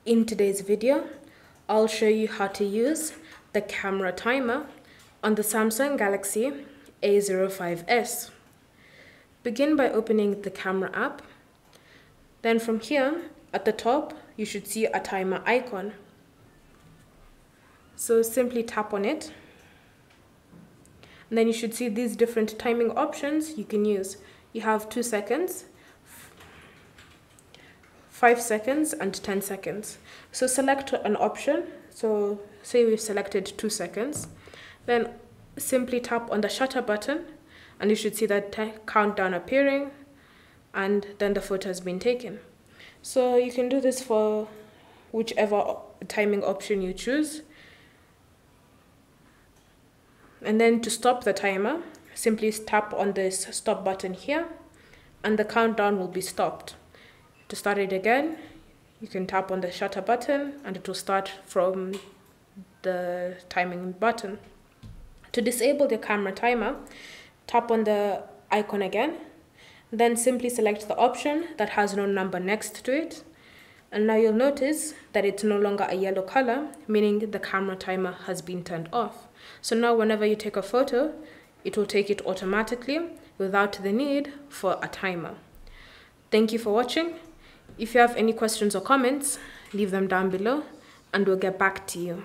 In today's video, I'll show you how to use the camera timer on the Samsung Galaxy A05s. Begin by opening the camera app. Then from here, at the top, you should see a timer icon. So simply tap on it. And then you should see these different timing options you can use. You have 2 seconds, 5 seconds, and 10 seconds. So select an option. So say we've selected 2 seconds. Then simply tap on the shutter button and you should see that countdown appearing, and then the photo has been taken. So you can do this for whichever timing option you choose. And then to stop the timer, simply tap on this stop button here and the countdown will be stopped. To start it again, you can tap on the shutter button and it will start from the timing button. To disable the camera timer, tap on the icon again, then simply select the option that has no number next to it. And now you'll notice that it's no longer a yellow color, meaning the camera timer has been turned off. So now whenever you take a photo, it will take it automatically without the need for a timer. Thank you for watching. If you have any questions or comments, leave them down below and we'll get back to you.